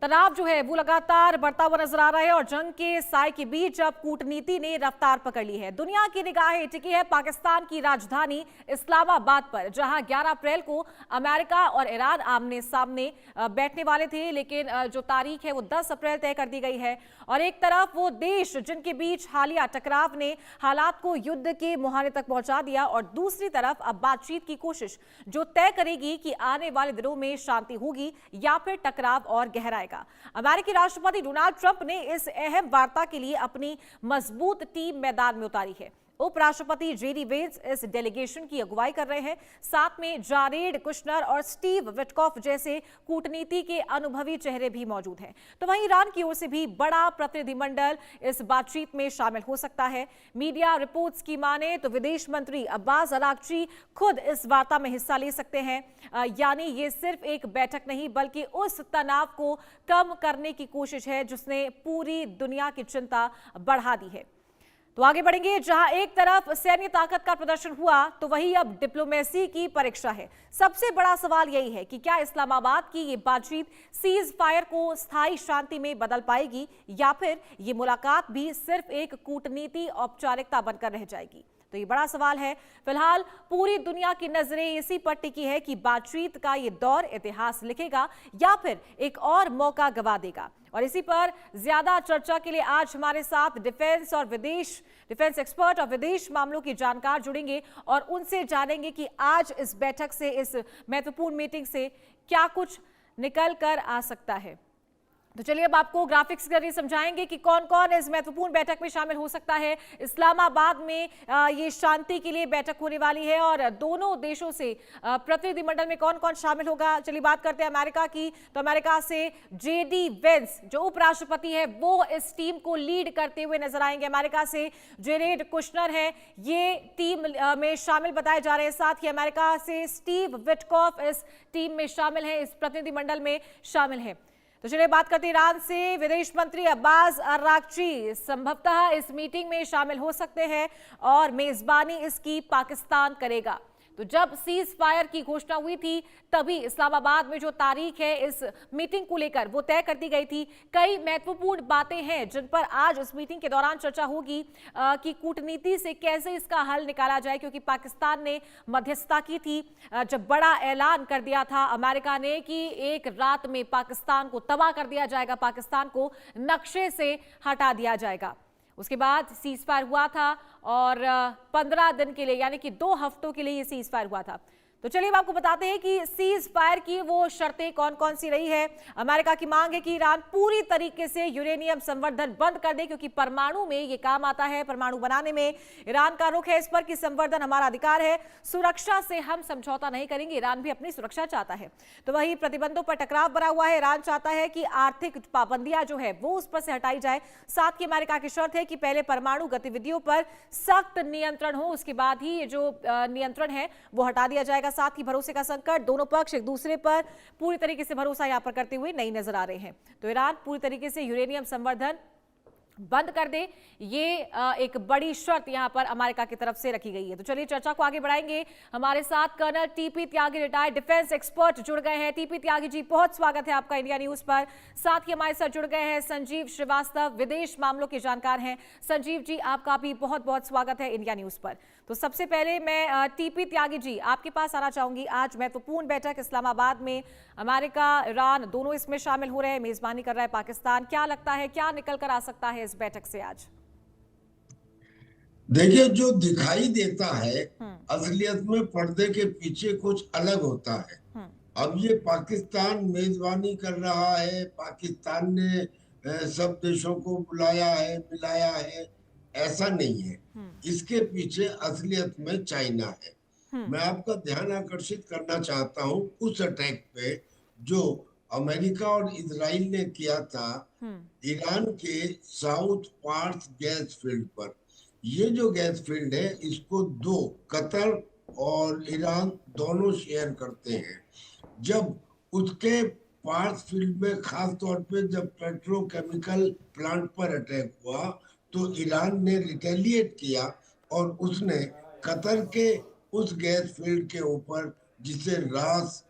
तनाव जो है वो लगातार बढ़ता हुआ नजर आ रहा है और जंग के साए के बीच अब कूटनीति ने रफ्तार पकड़ ली है। दुनिया की निगाहें टिकी है पाकिस्तान की राजधानी इस्लामाबाद पर, जहां 11 अप्रैल को अमेरिका और ईरान आमने सामने बैठने वाले थे, लेकिन जो तारीख है वो 10 अप्रैल तय कर दी गई है। और एक तरफ वो देश जिनके बीच हालिया टकराव ने हालात को युद्ध के मुहाने तक पहुंचा दिया, और दूसरी तरफ अब बातचीत की कोशिश जो तय करेगी कि आने वाले दिनों में शांति होगी या फिर टकराव और गहराएगा। अमेरिकी राष्ट्रपति डोनाल्ड ट्रंप ने इस अहम वार्ता के लिए अपनी मजबूत टीम मैदान में उतारी है। उपराष्ट्रपति जेडी वेंस इस डेलीगेशन की अगुवाई कर रहे हैं। साथ में जारेड कुशनर और स्टीव विटकॉफ जैसे कूटनीति के अनुभवी चेहरे भी मौजूद हैं। तो वहीं ईरान की ओर से भी बड़ा प्रतिनिधिमंडल इस बातचीत में शामिल हो सकता है। मीडिया रिपोर्ट्स की माने तो विदेश मंत्री अब्बास अरागची खुद इस वार्ता में हिस्सा ले सकते हैं। यानी ये सिर्फ एक बैठक नहीं बल्कि उस तनाव को कम करने की कोशिश है जिसने पूरी दुनिया की चिंता बढ़ा दी है। तो आगे बढ़ेंगे। जहां एक तरफ सैन्य ताकत का प्रदर्शन हुआ तो वहीं अब डिप्लोमेसी की परीक्षा है। सबसे बड़ा सवाल यही है कि क्या इस्लामाबाद की ये बातचीत सीज फायर को स्थायी शांति में बदल पाएगी या फिर ये मुलाकात भी सिर्फ एक कूटनीति औपचारिकता बनकर रह जाएगी। तो ये बड़ा सवाल है। फिलहाल पूरी दुनिया की नजरें इसी पर टिकी है कि बातचीत का ये दौर इतिहास लिखेगा या फिर एक और मौका गवा देगा। और इसी पर ज्यादा चर्चा के लिए आज हमारे साथ डिफेंस एक्सपर्ट और विदेश मामलों की जानकार जुड़ेंगे और उनसे जानेंगे कि आज इस बैठक से, इस महत्वपूर्ण मीटिंग से क्या कुछ निकल कर आ सकता है। तो चलिए अब आपको ग्राफिक्स के जरिए समझाएंगे कि कौन कौन इस महत्वपूर्ण बैठक में शामिल हो सकता है। इस्लामाबाद में ये शांति के लिए बैठक होने वाली है और दोनों देशों से प्रतिनिधिमंडल में कौन कौन शामिल होगा। चलिए बात करते हैं अमेरिका की। तो अमेरिका से जेडी वेंस जो उपराष्ट्रपति है वो इस टीम को लीड करते हुए नजर आएंगे। अमेरिका से जेरेड कुशनर है, ये टीम में शामिल बताए जा रहे हैं। साथ ही अमेरिका से स्टीव विटकॉफ इस टीम में शामिल है, इस प्रतिनिधिमंडल में शामिल है। तो चलिए बात करते हैं ईरान से। विदेश मंत्री अब्बास अरागची संभवतः इस मीटिंग में शामिल हो सकते हैं और मेजबानी इसकी पाकिस्तान करेगा। तो जब सीज फायर की घोषणा हुई थी तभी इस्लामाबाद में जो तारीख है इस मीटिंग को लेकर वो तय कर दी गई थी। कई महत्वपूर्ण बातें हैं जिन पर आज इस मीटिंग के दौरान चर्चा होगी कि कूटनीति से कैसे इसका हल निकाला जाए, क्योंकि पाकिस्तान ने मध्यस्थता की थी। जब बड़ा ऐलान कर दिया था अमेरिका ने कि एक रात में पाकिस्तान को तबाह कर दिया जाएगा, पाकिस्तान को नक्शे से हटा दिया जाएगा। उसके बाद सीज फायर हुआ था और 15 दिन के लिए यानी कि 2 हफ्तों के लिए ये सीज फायर हुआ था। तो चलिए हम आपको बताते हैं कि सीज फायर की वो शर्तें कौन कौन सी रही है। अमेरिका की मांग है कि ईरान पूरी तरीके से यूरेनियम संवर्धन बंद कर दे, क्योंकि परमाणु में ये काम आता है, परमाणु बनाने में। ईरान का रुख है इस पर कि संवर्धन हमारा अधिकार है, सुरक्षा से हम समझौता नहीं करेंगे। ईरान भी अपनी सुरक्षा चाहता है। तो वही प्रतिबंधों पर टकराव बना हुआ है। ईरान चाहता है कि आर्थिक पाबंदियां जो है वो उस पर से हटाई जाए। साथ ही अमेरिका की शर्त है कि पहले परमाणु गतिविधियों पर सख्त नियंत्रण हो, उसके बाद ही ये जो नियंत्रण है वो हटा दिया जाएगा। साथ ही भरोसे का संकट, दोनों पक्ष एक दूसरे पर पूरी तरीके से भरोसा यहां पर करते हुए नहीं नजर आ रहे हैं। तो ईरान पूरी तरीके से यूरेनियम संवर्धन बंद कर दे, ये एक बड़ी शर्त यहां पर अमेरिका की तरफ से रखी गई है। तो चलिए चर्चा को आगे बढ़ाएंगे। हमारे साथ कर्नल टीपी त्यागी रिटायर्ड डिफेंस एक्सपर्ट जुड़ गए हैं। टीपी त्यागी जी, बहुत स्वागत है आपका इंडिया न्यूज पर। साथ ही हमारे साथ जुड़ गए हैं संजीव श्रीवास्तव, विदेश मामलों के जानकार हैं। संजीव जी, आपका भी बहुत बहुत स्वागत है इंडिया न्यूज पर। तो सबसे पहले मैं टीपी त्यागी जी आपके पास आना चाहूंगी। आज महत्वपूर्ण बैठक इस्लामाबाद में, अमेरिका ईरान दोनों इसमें शामिल हो रहे हैं, मेजबानी कर रहा है पाकिस्तान। क्या लगता है क्या निकल कर आ सकता है इस बैठक से आज? देखिए, जो दिखाई देता है असलियत में पर्दे के पीछे कुछ अलग होता है। अब ये पाकिस्तान मेजबानी कर रहा है, पाकिस्तान ने सब देशों को बुलाया है, मिलाया है, ऐसा नहीं है। इसके पीछे असलियत में चाइना है। मैं आपका ध्यान आकर्षित करना चाहता हूं उस अटैक पे जो अमेरिका और इजराइल ने किया था ईरान के साउथ पार्थ गैस फील्ड पर। ये जो गैस फील्ड है इसको दो, कतर और ईरान दोनों शेयर करते हैं। जब उसके पार्थ फील्ड में खास तौर पे जब पेट्रोकेमिकल प्लांट पर अटैक हुआ तो ईरान ने रिटेलिएट किया और उसने कतर के उस गैस फील्ड के ऊपर, जिसे रास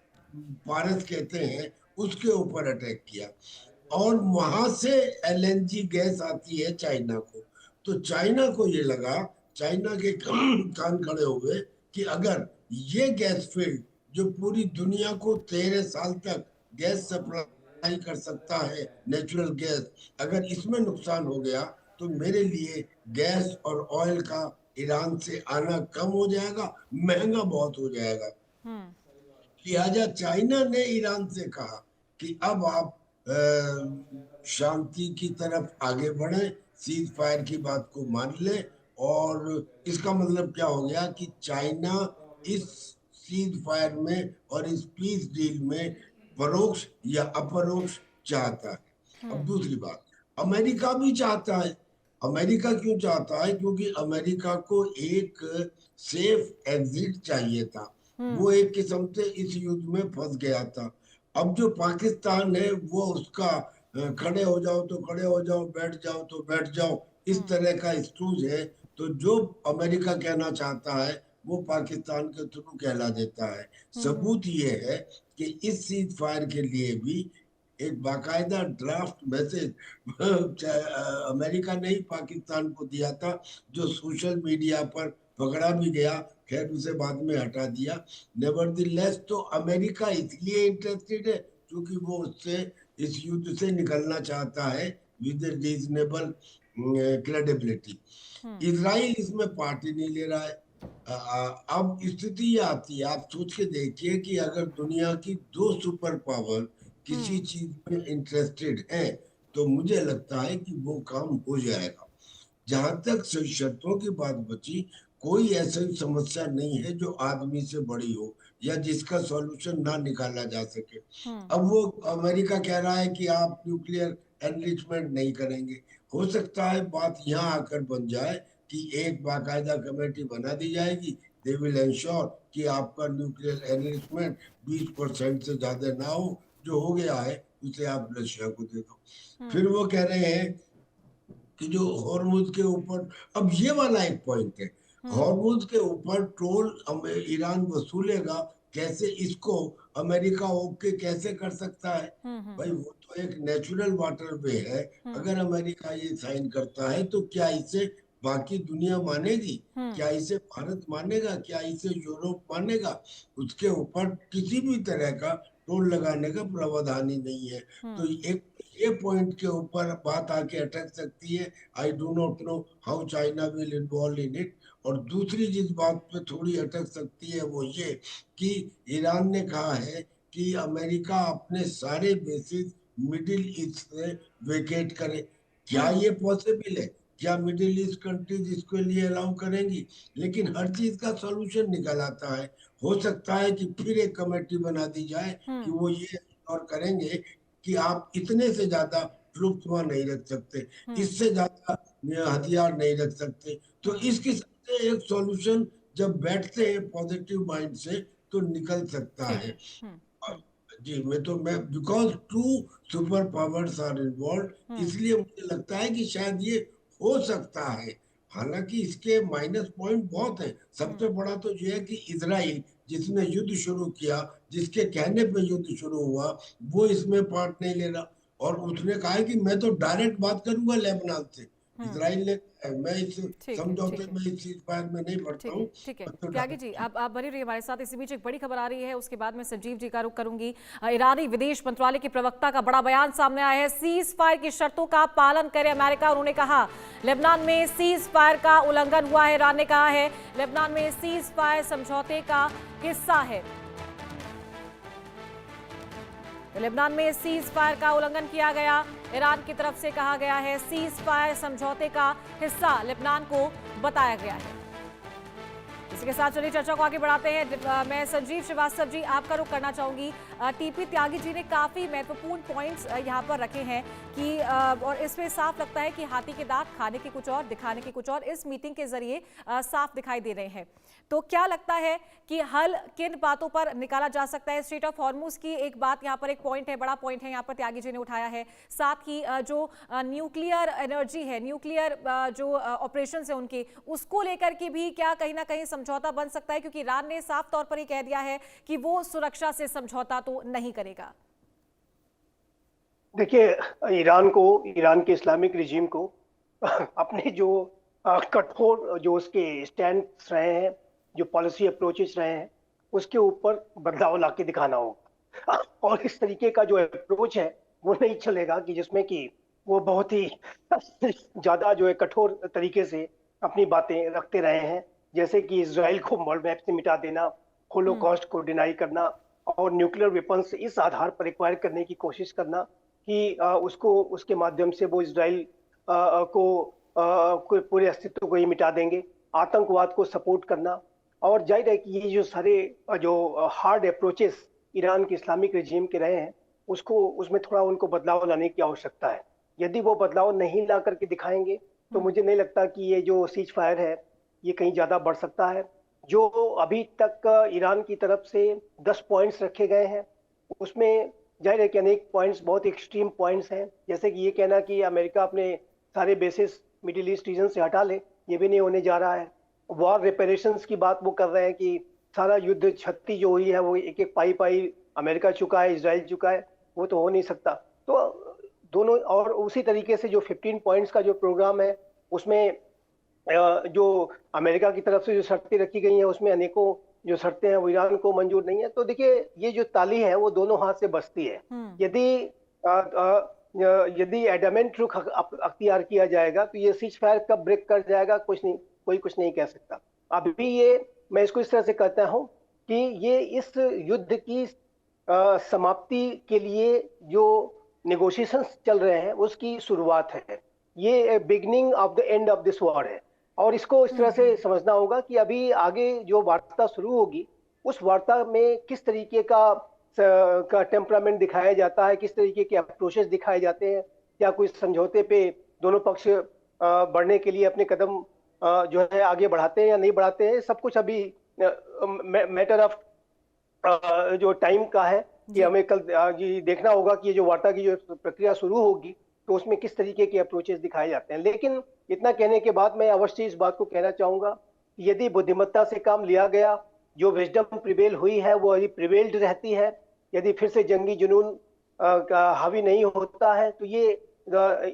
पारस कहते हैं, उसके ऊपर अटैक किया। और वहां से एलएनजी गैस आती है चाइना को। तो चाइना को ये लगा, चाइना के कान खड़े हुए कि अगर ये गैस फील्ड जो पूरी दुनिया को 13 साल तक गैस सप्लाई कर सकता है, नेचुरल गैस, अगर इसमें नुकसान हो गया तो मेरे लिए गैस और ऑयल का ईरान से आना कम हो जाएगा, महंगा बहुत हो जाएगा। लिहाजा चाइना ने ईरान से कहा कि अब आप शांति की तरफ आगे बढ़े, सीज फायर की बात को मान ले। और इसका मतलब क्या हो गया कि चाइना इस सीज फायर में और इस पीस डील में परोक्ष या अपरोक्ष चाहता है। अब दूसरी बात, अमेरिका भी चाहता है। अमेरिका क्यों चाहता है? क्योंकि अमेरिका को एक सेफ एग्जिट चाहिए था। वो एक किस्म से इस युद्ध में फंस गया था। अब जो पाकिस्तान है वो उसका खड़े हो जाओ तो खड़े हो जाओ, बैठ जाओ तो बैठ जाओ, इस तरह का स्टूज है। तो जो अमेरिका कहना चाहता है वो पाकिस्तान के थ्रू कहला देता है। सबूत ये है कि इस सीज फायर के लिए भी एक बाकायदा ड्राफ्ट मैसेज अमेरिका ने ही पाकिस्तान को दिया था, जो सोशल मीडिया पर पकड़ा भी गया। खैर उसे बाद में हटा दिया। नेवरदलेस तो अमेरिका इसलिए इंटरेस्टेड है क्योंकि वो उससे, इस युद्ध से निकलना चाहता है विद रीजनेबल क्रेडिबिलिटी। इजराइल इसमें पार्टी नहीं ले रहा है। अब स्थिति ये आती है, आप सोच के देखिए कि अगर दुनिया की दो सुपर पावर किसी चीज में इंटरेस्टेड है तो मुझे लगता है कि वो काम हो जाएगा। जहां तक शर्तों की बात बची, कोई ऐसी समस्या नहीं है जो आदमी से बड़ी हो या जिसका सॉल्यूशन ना निकाला जा सके। अब वो अमेरिका कह रहा है कि आप न्यूक्लियर एनरिचमेंट नहीं करेंगे। हो सकता है बात यहाँ आकर बन जाए कि एक बाकायदा कमेटी बना दी जाएगी, दे विल इंश्योर कि आपका न्यूक्लियर एनरिचमेंट 20% से ज्यादा ना हो, जो हो गया है उसे आप रशिया को दे दो। फिर वो कह रहे हैं कि जो हॉर्मुज के ऊपर, अब ये वाला एक पॉइंट है, हॉर्मुज के ऊपर टोल ईरान वसूलेगा कैसे, इसको अमेरिका ओके कैसे कर सकता है? भाई वो तो एक नेचुरल वाटर वे है। अगर अमेरिका ये साइन करता है तो क्या इसे बाकी दुनिया मानेगी? क्या इसे भारत मानेगा? क्या इसे यूरोप मानेगा? उसके ऊपर किसी भी तरह का टोल लगाने का प्रावधान ही नहीं है। तो एक ये पॉइंट के ऊपर बात आके अटक सकती है। I do not know how China will involve in it. और दूसरी जिस बात पे थोड़ी अटक सकती है वो ये कि ईरान ने कहा है कि अमेरिका अपने सारे बेसिस मिडिल ईस्ट से वेकेट करे। क्या ये पॉसिबल है? क्या मिडिल ईस्ट कंट्रीज इसके लिए अलाउ करेंगी? लेकिन हर चीज का सॉल्यूशन निकल आता है। हो सकता है कि फिर एक कमेटी बना दी जाए कि वो ये और करेंगे कि आप इतने से ज्यादा ट्रूप्स वहां नहीं रख सकते, इससे ज्यादा हथियार नहीं रख सकते। तो इस किस्म से एक सॉल्यूशन जब बैठते हैं पॉजिटिव माइंड से तो निकल सकता है। जी, मैं because two super powers are involved, इसलिए मुझे लगता है कि शायद ये हो सकता है। हालांकि इसके माइनस पॉइंट बहुत है। सबसे बड़ा तो ये है कि इजराइल जिसने युद्ध शुरू किया, जिसके कहने पे युद्ध शुरू हुआ, वो इसमें पार्ट नहीं ले रहा। और उसने कहा है कि मैं तो डायरेक्ट बात करूंगा लेबनान से। इजराइल ने, मैं इस समझौते में, इस चीज पर मैं नहीं पढ़ता हूँ। ठीक है त्यागी जी, आप बने रहिए हमारे साथ। इसी बीच एक बड़ी खबर आ रही है, उसके बाद मैं संजीव जी का रुख करूंगी। ईरानी विदेश मंत्रालय के प्रवक्ता का बड़ा बयान सामने आया है। सीज फायर की शर्तों का पालन करे अमेरिका। उन्होंने कहा लेबनान में सीज फायर का उल्लंघन हुआ है। ईरान ने कहा है लेबनान में सीज फायर समझौते का हिस्सा है। लेबनान में सीज फायर का उल्लंघन किया गया। ईरान की तरफ से कहा गया है सीज फायर समझौते का हिस्सा लेबनान को बताया गया है। इसी के साथ चलिए चर्चा को आगे बढ़ाते हैं। मैं संजीव श्रीवास्तव जी आपका रुख करना चाहूंगी। टीपी त्यागी जी ने काफी महत्वपूर्ण पॉइंट्स यहाँ पर रखे हैं कि और इसमें साफ लगता है कि हाथी के दांत खाने के कुछ और, दिखाने के कुछ और इस मीटिंग के जरिए साफ दिखाई दे रहे हैं। तो क्या लगता है कि हल किन बातों पर निकाला जा सकता है? स्ट्रेट ऑफ हॉर्मुज की एक बात यहाँ पर, एक पॉइंट है, बड़ा पॉइंट है यहाँ पर त्यागी जी ने उठाया है। साथ ही जो न्यूक्लियर एनर्जी है, न्यूक्लियर जो ऑपरेशन है उनके, उसको लेकर के भी क्या कहीं ना कहीं समझौता बन सकता है? क्योंकि ईरान ने साफ तौर पर ही कह दिया है कि वो सुरक्षा से समझौता तो नहीं करेगा। देखिए, ईरान के इस्लामिक रिजीम को अपने जो कठोर जो उसके स्टैंड रहे हैं, जो पॉलिसी अप्रोचेस रहे हैं, उसके ऊपर बदलाव ला के दिखाना होगा। और इस तरीके का जो अप्रोच है वो नहीं चलेगा कि जिसमें कि वो बहुत ही ज्यादा जो है कठोर तरीके से अपनी बातें रखते रहे हैं, जैसे कि इसराइल को वर्ल्ड मैप से मिटा देना, होलोकॉस्ट को डिनाई करना और न्यूक्लियर वेपन्स इस आधार पर एक्वायर करने की कोशिश करना कि उसको उसके माध्यम से वो इसराइल को पूरे अस्तित्व को ही मिटा देंगे, आतंकवाद को सपोर्ट करना। और जाहिर है कि ये जो सारे जो हार्ड अप्रोचेस ईरान के इस्लामिक रिजीम के रहे हैं, उसमें थोड़ा उनको बदलाव लाने की आवश्यकता है। यदि वो बदलाव नहीं ला करके दिखाएंगे तो मुझे नहीं लगता कि ये जो सीज फायर है ये कहीं ज्यादा बढ़ सकता है। जो अभी तक ईरान की तरफ से 10 पॉइंट्स रखे गए हैं, उसमें जाहिर है कि अनेक पॉइंट्स बहुत एक्सट्रीम पॉइंट्स हैं, जैसे कि ये कहना कि अमेरिका अपने सारे बेसिस मिडिल ईस्ट रीजन से हटा ले, ये भी नहीं होने जा रहा है। वॉर रिपेरेशंस की बात वो कर रहे हैं कि सारा युद्ध क्षति जो हुई है वो एक एक पाई पाई अमेरिका चुका है, इसराइल चुका है, वो तो हो नहीं सकता। तो दोनों, और उसी तरीके से जो 15 पॉइंट्स का जो प्रोग्राम है उसमें जो अमेरिका की तरफ से जो शर्तें रखी गई हैं उसमें अनेकों जो शर्तें हैं वो ईरान को मंजूर नहीं है। तो देखिए, ये जो ताली है वो दोनों हाथ से बजती है। यदि एडमेंट रुख अख्तियार किया जाएगा तो ये सीज फायर कब ब्रेक कर जाएगा कोई कुछ नहीं कह सकता। अभी ये मैं इसको इस तरह से कहता हूं कि ये इस युद्ध की समाप्ति के लिए जो नेगोशिएशंस चल रहे हैं उसकी शुरुआत है। ये beginning of the end of this war है, और इसको इस तरह से समझना होगा कि अभी आगे जो वार्ता शुरू होगी उस वार्ता में किस तरीके का टेम्परामेंट दिखाया जाता है, किस तरीके के अप्रोचेस दिखाए जाते हैं, क्या कोई समझौते पे दोनों पक्ष बढ़ने के लिए अपने कदम जो है आगे बढ़ाते हैं या नहीं बढ़ाते हैं, सब कुछ अभी मैटर ऑफ जो टाइम का है कि हमें कल ये देखना होगा कि ये जो वार्ता की जो प्रक्रिया शुरू होगी तो उसमें किस तरीके के अप्रोचेस दिखाए जाते हैं। लेकिन इतना कहने के बाद मैं अवश्य इस बात को कहना चाहूंगा कि यदि बुद्धिमत्ता से काम लिया गया, जो विजडम प्रिवेल हुई है वो यदि प्रिवेल्ड रहती है, यदि फिर से जंगी जुनून का हावी नहीं होता है, तो ये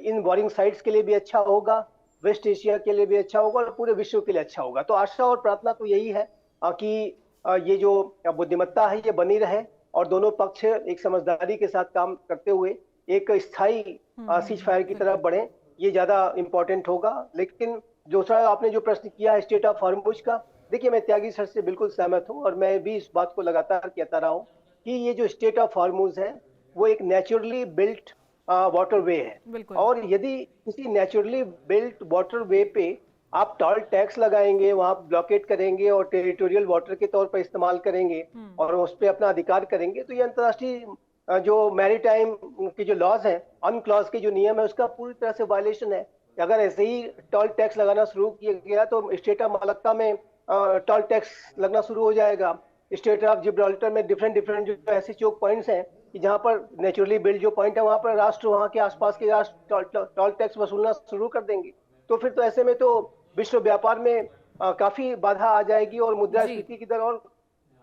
इन वॉरिंग साइड्स के लिए भी अच्छा होगा, वेस्ट एशिया के लिए भी अच्छा होगा और पूरे विश्व के लिए अच्छा होगा। तो आशा और प्रार्थना तो यही है कि ये जो बुद्धिमत्ता है ये बनी रहे और दोनों पक्ष एक समझदारी के साथ काम करते हुए एक स्थायी सीज फायर की तरफ बढ़े, ये ज्यादा इंपॉर्टेंट होगा। लेकिन दूसरा आपने जो प्रश्न किया है स्टेट ऑफ हॉर्मुज का, देखिए मैं त्यागी सर से बिल्कुल सहमत हूँ और मैं भी इस बात को लगातार कहता रहा हूँ कि ये जो स्टेट ऑफ हॉर्मुज है वो एक नेचुरली बिल्ट वाटरवे है, और यदि किसी नेचुरली बिल्ट वाटरवे पे आप टोल टैक्स लगाएंगे, वहां ब्लॉकेट करेंगे और टेरिटोरियल वाटर के तौर पर इस्तेमाल करेंगे और उस पर अपना अधिकार करेंगे, तो ये अंतर्राष्ट्रीय जो मैरीटाइम की जो लॉज है, अनक्लॉज के जो नियम है, उसका पूरी तरह से वायलेशन है। अगर ऐसे ही टोल टैक्स लगाना शुरू किया गया तो स्टेट ऑफ मलक्का में टोल टैक्स लगना शुरू हो जाएगा। स्टेट ऑफ जिब्राल्टर में डिफरेंट जो ऐसे चोक पॉइंट्स हैं कि जहां पर नेचुरली बिल्ड जो पॉइंट है वहां पर राष्ट्र, वहां के आसपास के राष्ट्र टोल टैक्स वसूलना शुरू कर देंगे। तो फिर तो ऐसे में तो विश्व व्यापार में काफी बाधा आ जाएगी और मुद्रास्फीति की दर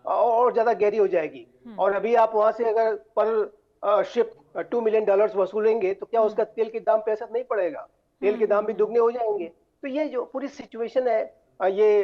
और ज्यादा गहरी हो जाएगी। और अभी आप वहां से अगर पर शिप $2 मिलियन वसूलेंगे तो क्या उसका तेल के दाम पे असर नहीं पड़ेगा? तेल के दाम भी दुगने हो जाएंगे। तो ये जो पूरी सिचुएशन है, ये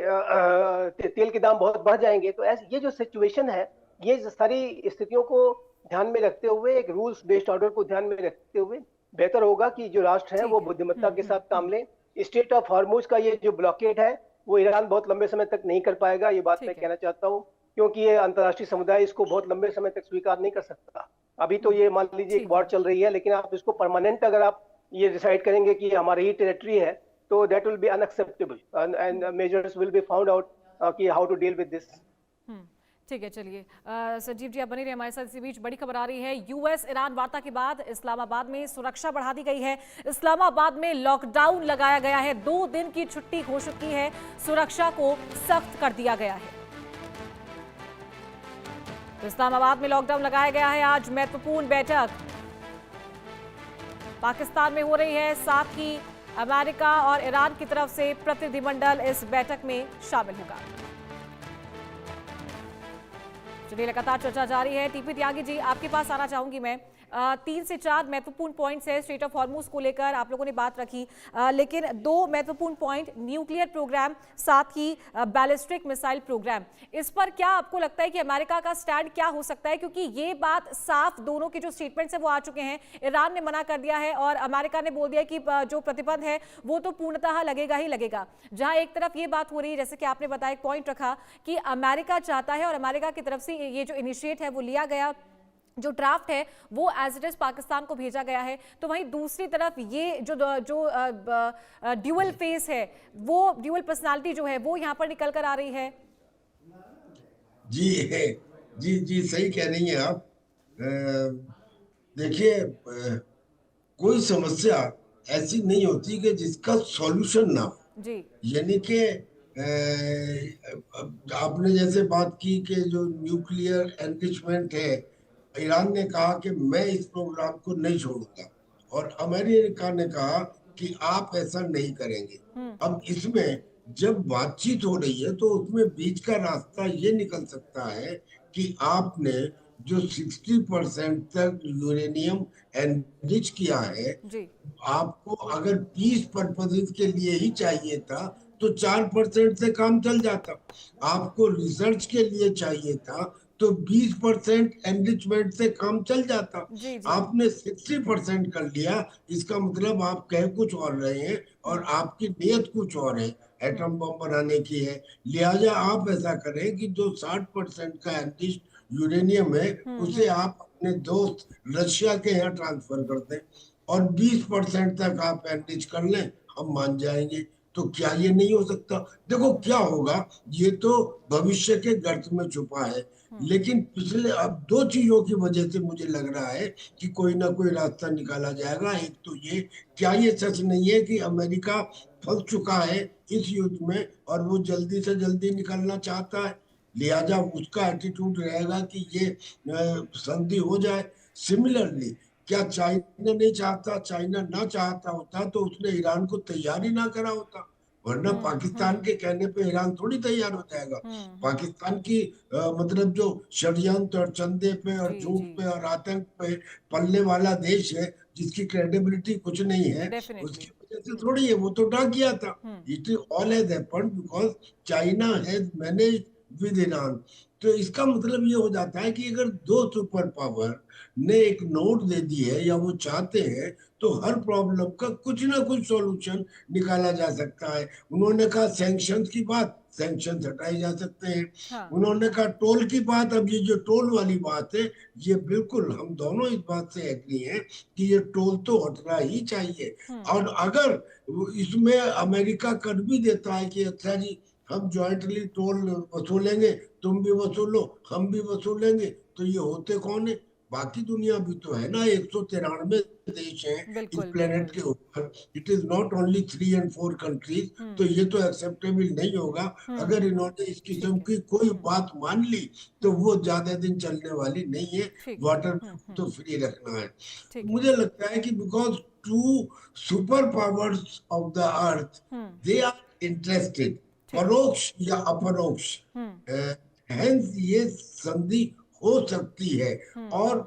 तेल के दाम बहुत बढ़ जाएंगे। तो ऐसे ये जो सिचुएशन है, ये सारी स्थितियों को ध्यान में रखते हुए, एक रूल्स बेस्ड ऑर्डर को ध्यान में रखते हुए बेहतर होगा कि जो राष्ट्र है वो बुद्धिमत्ता के साथ काम लें। स्टेट ऑफ हॉर्मुज का ये जो ब्लॉकेट है वो ईरान बहुत लंबे समय तक नहीं कर पाएगा, ये बात मैं कहना चाहता हूँ, क्योंकि ये अंतर्राष्ट्रीय समुदाय इसको बहुत लंबे समय तक स्वीकार नहीं कर सकता। अभी तो ये मान लीजिए एक वॉर चल रही है, लेकिन आप इसको परमानेंट अगर आप ये डिसाइड करेंगे कि हमारी ही टेरिटरी है तो that will be unacceptable and measures will be found out कि how to deal with this. ठीक है, चलिए संजीव जी आप बने रहे हमारे साथ। इसी बीच बड़ी खबर आ रही है, यूएस ईरान वार्ता के बाद इस्लामाबाद में सुरक्षा बढ़ा दी गई है। इस्लामाबाद में लॉकडाउन लगाया गया है, 2 दिन की छुट्टी हो चुकी है, सुरक्षा को सख्त कर दिया गया है। इस्लामाबाद में लॉकडाउन लगाया गया है। आज महत्वपूर्ण बैठक पाकिस्तान में हो रही है, साथ ही अमेरिका और ईरान की तरफ से प्रतिनिधिमंडल इस बैठक में शामिल होगा। चलिए लगातार चर्चा जारी है। टीपी त्यागी जी आपके पास आना चाहूंगी मैं। 3 से 4 महत्वपूर्ण पॉइंट्स है स्ट्रेट ऑफ हॉर्मुज को लेकर आप लोगों ने बात रखी, लेकिन 2 महत्वपूर्ण पॉइंट न्यूक्लियर प्रोग्राम, साथ ही बैलिस्टिक मिसाइल प्रोग्राम, इस पर क्या आपको लगता है कि अमेरिका का स्टैंड क्या हो सकता है? क्योंकि ये बात साफ दोनों के जो स्टेटमेंट्स है वो आ चुके हैं। ईरान ने मना कर दिया है और अमेरिका ने बोल दिया कि जो प्रतिबंध है वो तो पूर्णतः लगेगा ही लगेगा। जहां एक तरफ ये बात हो रही है, जैसे कि आपने बताया, एक पॉइंट रखा कि अमेरिका चाहता है और अमेरिका की तरफ से ये जो इनिशिएट है वो लिया गया, जो ड्राफ्ट है वो एज इट इज पाकिस्तान को भेजा गया है, तो वहीं दूसरी तरफ ये जो ड्यूअल फेस है, वो ड्यूअल पर्सनालिटी जो है वो यहाँ पर निकल कर आ रही है। जी जी जी, सही कह रही हैं आप। देखिए, कोई समस्या ऐसी नहीं होती कि जिसका सॉल्यूशन ना हो जी। यानी कि आपने जैसे बात की कि जो न्यूक्लियर एनरिचमेंट है, ईरान ने कहा कि मैं इस प्रोग्राम को नहीं छोड़ूंगा और अमेरिका ने कहा कि आप ऐसा नहीं करेंगे। अब इसमें जब बातचीत हो रही है तो उसमें बीच का रास्ता ये निकल सकता है कि आपने जो 60% तक यूरेनियम एनरिच किया है, जी। आपको अगर पीस पर्पसेस के लिए ही चाहिए था तो 4% से काम चल जाता। आपको रिसर्च के लिए चाहिए था तो 20% एनरिचमेंट से काम चल जाता। जी, जी। आपने 60% कर लिया, इसका मतलब आप कह कुछ और रहे हैं और आपकी नीयत कुछ और है, एटम बम बनाने की है। लिहाजा आप ऐसा करें कि जो 60% का एनरिच यूरेनियम है उसे आप अपने दोस्त रशिया के यहाँ ट्रांसफर कर दें और 20% तक आप एनरिच कर लें, हम मान जाएंगे। तो क्या ये नहीं हो सकता? देखो क्या होगा, ये तो भविष्य के गर्त में छुपा है, लेकिन पिछले अब 2 चीजों की वजह से मुझे लग रहा है कि कोई ना कोई रास्ता निकाला जाएगा। एक तो ये, क्या ये सच नहीं है कि अमेरिका फंस चुका है इस युद्ध में और वो जल्दी से जल्दी निकलना चाहता है, लिहाजा उसका एटीट्यूड रहेगा कि ये संधि हो जाए। सिमिलरली, क्या चाइना नहीं चाहता? चाइना ना चाहता होता तो उसने ईरान को तैयार ही ना करा होता, वरना पाकिस्तान के कहने पे ईरान थोड़ी तैयार हो जाएगा। पाकिस्तान की मतलब जो षड्यंत्र और चंदे पे और जी, झूठ जी। पे और आतंक पे पलने वाला देश है, जिसकी क्रेडिबिलिटी कुछ नहीं है, डेफिनेटली। उसकी वजह से थोड़ी है, वो तो डर गया था। It all has happened because China has managed with Iran. तो इसका मतलब ये हो जाता है कि अगर 2 सुपर पावर ने एक नोट दे दी है या वो चाहते हैं तो हर प्रॉब्लम का कुछ ना कुछ सॉल्यूशन निकाला जा सकता है। उन्होंने कहा सैंक्शंस की बात, सैंक्शन हटाए जा सकते हैं। हाँ। उन्होंने कहा टोल की बात, अब ये जो टोल वाली बात है, ये बिल्कुल हम दोनों इस बात से एग्री हैं कि ये टोल तो हटना ही चाहिए। और अगर इसमें अमेरिका कर भी देता है कि अच्छा जी हम ज्वाइंटली टोल वसूलेंगे, तुम भी वसूलो हम भी वसूलेंगे, तो ये होते कौन है? बाकी दुनिया भी तो है ना, 193 देश हैं इस बिल्कुल, प्लेनेट के ऊपर। It is not only 3 and 4 countries. तो ये तो एक्सेप्टेबल नहीं होगा। अगर इन्होंने इस किस्म की कोई बात मान ली तो वो ज्यादा दिन चलने वाली नहीं है। वाटर तो फ्री रखना है। मुझे लगता है कि because 2 super powers of the earth they are interested, परोक्ष या अपरोक्ष, हेंस ये संधि हो सकती है। और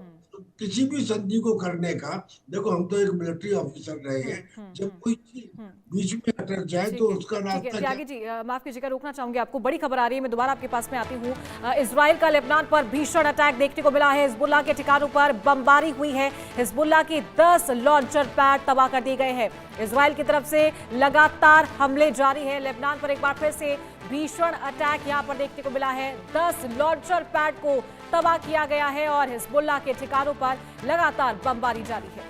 किसी भी संधि को करने का, देखो हम तो एक मिलिट्री ऑफिसर रहे हैं, जब कोई चीज बीच में अटक जाए तो उसका रास्ता क्या? त्यागी जी, माफ कीजिएगा, रोकना चाहूंगी आपको। बड़ी खबर आ रही है, मैं दोबारा आपके पास में आती हूँ। इजराइल का लेबनान पर भीषण अटैक देखने को मिला है। हिजबुल्लाह के ठिकानों पर बमबारी हुई है। हिजबुल्लाह की 10 लॉन्चर पैड तबाह कर दिए गए हैं। इजराइल की तरफ से लगातार हमले जारी है। लेबनान पर एक बार फिर से भीषण अटैक यहां पर देखने को मिला है। 10 लॉन्चर पैड को तबाह किया गया है और हिजबुल्लाह के ठिकानों पर लगातार बमबारी जारी है।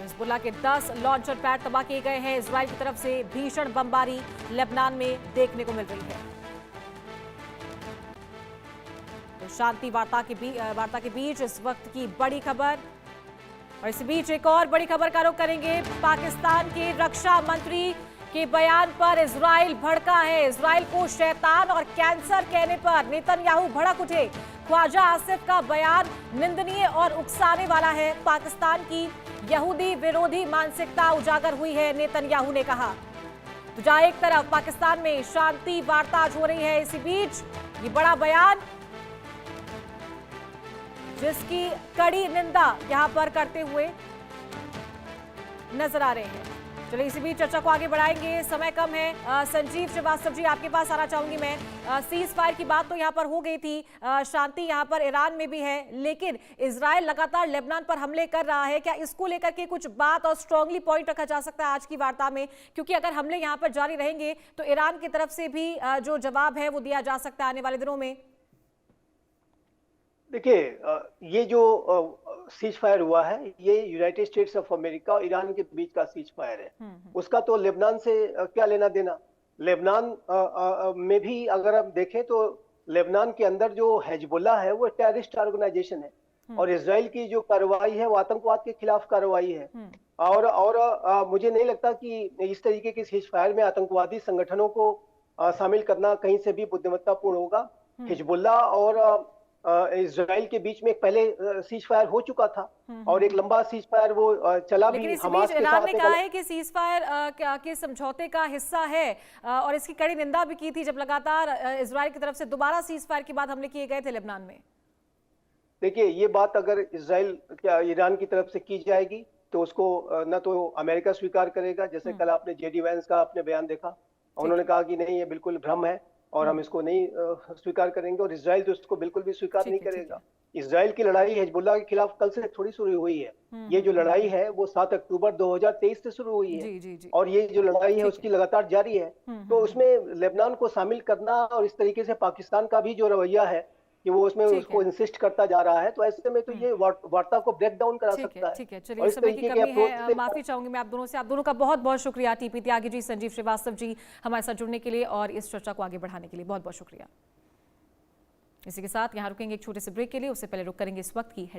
हिजबुल्लाह के 10 लॉन्चर पैड तबाह किए गए हैं। इजराइल की तरफ से भीषण बमबारी लेबनान में देखने को मिल रही है। तो शांति वार्ता के बीच इस वक्त की बड़ी खबर, और इस बीच एक और बड़ी खबर का रुख करेंगे। पाकिस्तान के रक्षा मंत्री के बयान पर इजराइल भड़का है। इजराइल को शैतान और कैंसर कहने पर नेतन्याहू भड़क उठे। ख्वाजा आसिफ का बयान निंदनीय और उकसाने वाला है। पाकिस्तान की यहूदी विरोधी मानसिकता उजागर हुई है, नेतन्याहू ने कहा। तो जहां एक तरफ पाकिस्तान में शांति वार्ता हो रही है, इसी बीच ये बड़ा बयान जिसकी कड़ी निंदा यहां पर करते हुए नजर आ रहे हैं। चलिए इसी बीच चर्चा को आगे बढ़ाएंगे, समय कम है। संजीव श्रीवास्तव जी, आपके पास आना चाहूंगी मैं। सीज फायर की बात तो यहां पर हो गई थी, शांति यहां पर ईरान में भी है, लेकिन इजराइल लगातार लेबनान पर हमले कर रहा है। क्या इसको लेकर के कुछ बात और स्ट्रांगली पॉइंट रखा जा सकता है आज की वार्ता में? क्योंकि अगर हमले यहां पर जारी रहेंगे तो ईरान की तरफ से भी जो जवाब है वो दिया जा सकता है आने वाले दिनों में। देखिए, ये जो सीज फायर हुआ है, ये यूनाइटेड स्टेट्स ऑफ अमेरिका और ईरान के बीच का सीज फायर है। उसका तो लेबनान से क्या लेना देना। लेबनान में भी अगर हम देखें तो लेबनान के अंदर जो हिजबुल्लाह है वो टेररिस्ट ऑर्गेनाइजेशन है, और इजराइल की जो कार्रवाई है वो आतंकवाद के खिलाफ कार्रवाई है। और मुझे नहीं लगता कि इस तरीके के सीज फायर में आतंकवादी संगठनों को शामिल करना कहीं से भी बुद्धिमत्तापूर्ण होगा। हिजबुल्लाह और इजराइल के बीच में एक पहले सीज फायर हो चुका था, और एक लंबा सीज फायर वो चला भी हमास के साथ। ईरान ने कहा है कि सीज फायर के समझौते का हिस्सा है और इसकी कड़ी निंदा भी की थी जब लगातार इजराइल की तरफ से दोबारा सीज फायर के बाद हमले किए गए थे लेबनान में। देखिए, ये बात अगर इजराइल क्या ईरान की तरफ से की जाएगी तो उसको न तो अमेरिका स्वीकार करेगा, जैसे कल आपने जेडी वैंस का आपने बयान देखा, उन्होंने कहा कि नहीं, ये बिल्कुल भ्रम है और हम इसको नहीं स्वीकार करेंगे, और इजराइल तो इसको बिल्कुल भी स्वीकार नहीं करेगा। इजराइल की लड़ाई हिजबुल्लाह के खिलाफ कल से थोड़ी शुरू हुई है। ये जो लड़ाई है वो 7 अक्टूबर 2023 से शुरू हुई है, और ये जो लड़ाई है उसकी लगातार जारी है। तो उसमें लेबनान को शामिल करना और इस तरीके से पाकिस्तान का भी जो रवैया है कि वो उसमें उसको इंसिस्ट करता जा रहा है, तो ऐसे में तो ये वार्ता को ब्रेक डाउन करा सकता है। ठीक है, चलिए समय की कमी है, माफी चाहूंगी मैं आप दोनों से। आप दोनों का बहुत बहुत शुक्रिया, टीपी त्यागी जी, संजीव श्रीवास्तव जी, हमारे साथ जुड़ने के लिए और इस चर्चा को आगे बढ़ाने के लिए बहुत बहुत शुक्रिया। इसी के साथ यहाँ रुकेंगे एक छोटे से ब्रेक के लिए, उससे पहले रुक करेंगे इस वक्त की हेडलाइन।